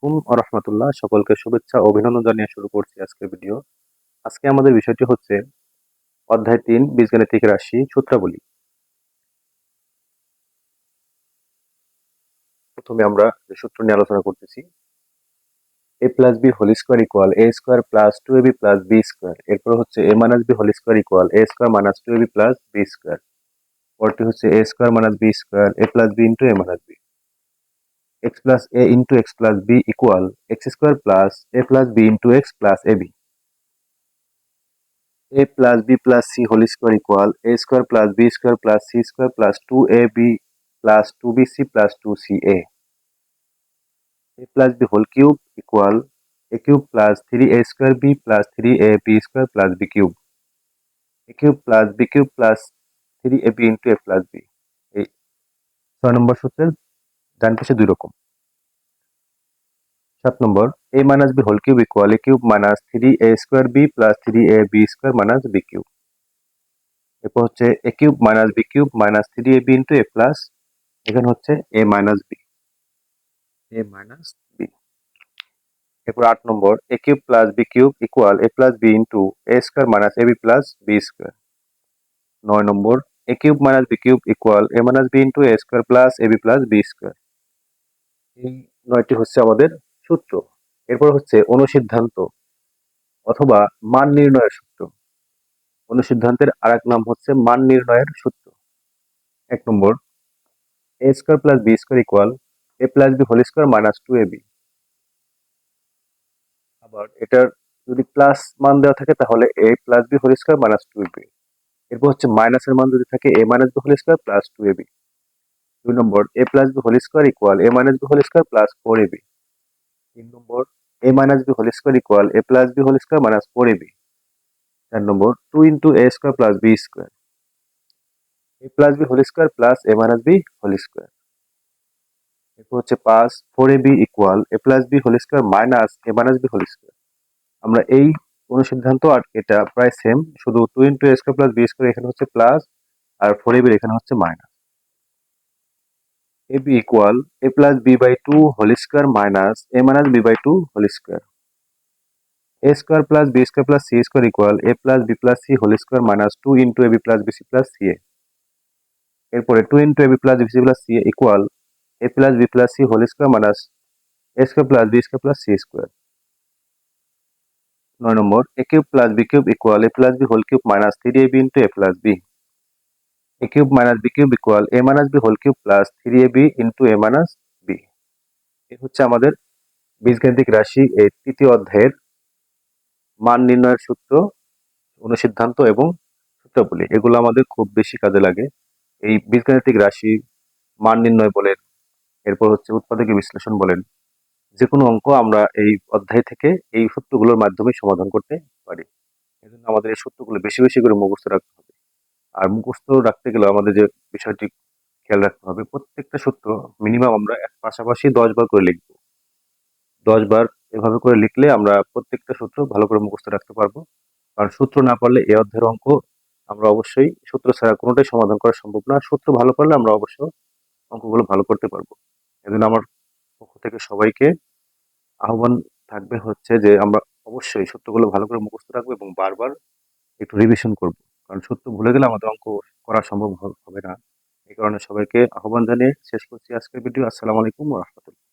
আলাইকুম ওয়া রাহমাতুল্লাহ। সকলকে শুভেচ্ছা ও অভিনন্দন জানিয়ে শুরু করছি আজকের ভিডিও। আজকে আমাদের বিষয়টি হচ্ছে অধ্যায় ৩ বীজগাণিতিক রাশি সূত্রাবলী। প্রথমে আমরা যে সূত্র নিয়ে আলোচনা করতেছি, a plus b whole square equal a square plus 2ab plus b square. এরপর হচ্ছে a minus b whole square equal a square minus 2ab plus b square. পরটি হচ্ছে a square minus b square a plus b into a minus b। x plus a into x plus b equal x square plus a plus b into x plus ab। a plus b plus c whole square equal a square plus b square plus c square plus 2ab plus 2bc plus 2ca. A plus b whole cube equal a cube plus 3a square b plus 3ab square plus b cube. A cube plus b cube plus 3ab into a plus b. এই 6 নম্বর সূত্রের ডান পাশে দুই রকম। 7 নম্বর a minus b whole cube equal a cube minus 3a square b plus 3ab square minus b cube. এরপর হচ্ছে a cube minus b cube minus 3ab into a plus, এখানে হচ্ছে a minus b। এরপর 8 নম্বর a cube plus b cube equal a plus b into a square minus ab plus b square. 9 number a cube minus b cube equal a minus b into a square plus ab plus b square. এই 9টি হচ্ছে আমাদের সূত্র। এরপর হচ্ছে অনুসিদ্ধান্ত অথবা মান নির্ণয়ের সূত্র। অনুসিদ্ধান্তের আরেক নাম হচ্ছে মান নির্ণয়ের সূত্র। 1 number a square plus b square equal a plus b whole square minus 2ab। আবার এটার যদি প্লাস মান দেওয়া থাকে তাহলে a plus b whole square minus 2ab। এরপর হচ্ছে মাইনাসের মান যদি থাকে a minus b whole square plus 2ab। 2 number a plus b whole square equal a minus b whole square plus 4ab। 3 number a minus b whole square equal a plus b whole square minus 4ab। 4 number 2 into a square plus b square. a plus b whole square plus a minus b whole square. এরপর হচ্ছে 5 4ab equal a plus b whole square minus a minus b whole square. আমরা এই অনুসিদ্ধান্ত আর এটা প্রায় same, শুধু 2 into a square plus b square এখানে হচ্ছে প্লাস আর 4ab এখানে হচ্ছে minus. ab equal a plus b by 2 whole square minus a minus b by 2 whole square. a square plus b square plus c square equal a plus b plus c whole square minus 2 into ab plus bc plus ca। এরপরে 2 into ab plus bc plus ca equal a plus b plus c whole square minus a square plus b square plus c square. 9 number a cube plus b cube equal a plus b whole cube minus 3ab into a plus b। a cube minus b cube equal a minus b whole cube plus 3ab into a minus b। এই হচ্ছে আমাদের বীজগাণিতিক রাশি এই তৃতীয় অধ্যায়ের মান নির্ণয়ের সূত্র, অনুসিদ্ধান্ত এবং সূত্রাবলী। এগুলো আমাদের খুব বেশি কাজে লাগে। এই বীজগাণিতিক রাশি মান নির্ণয় বলেন, এরপর হচ্ছে উৎপাদকে বিশ্লেষণ বলেন, যে কোনো অঙ্ক আমরা এই অধ্যায় থেকে এই সূত্রগুলোর মাধ্যমে সমাধান করতে পারি। এজন্য আমাদের এই সূত্রগুলো বেশি বেশি করে মুখস্থ রাখতে হবে। আর মুখস্থ রাখতে গেলে আমাদের যে বিষয়টি খেয়াল রাখতে হবে, প্রত্যেকটা সূত্র মিনিমাম আমরা এক পাশাপাশি 10 বার করে লিখবো। 10 বার এভাবে করে লিখলে আমরা প্রত্যেকটা সূত্র ভালো করে মুখস্থ রাখতে পারবো। কারণ সূত্র না পারলে এই অধ্যায়ের অঙ্ক আমরা অবশ্যই সূত্র ছাড়া কোনোটাই সমাধান করা সম্ভব না। সূত্র ভালো পারলে আমরা অবশ্য অঙ্কগুলো ভালো করতে পারবো। এজন্য আমার পক্ষ থেকে সবাইকে আহ্বান থাকবে হচ্ছে যে আমরা অবশ্যই সূত্রগুলো ভালো করে মুখস্থ রাখবো এবং বারবার একটু রিভিশন করব। কারণ সূত্র ভুলে গেলে আমাদের অঙ্ক করা সম্ভব হবে না। এই কারণে সবাইকে আহ্বান জানিয়ে শেষ করছি আজকের ভিডিও। আসসালামু আলাইকুম ওয়া রাহমাতুল্লাহ।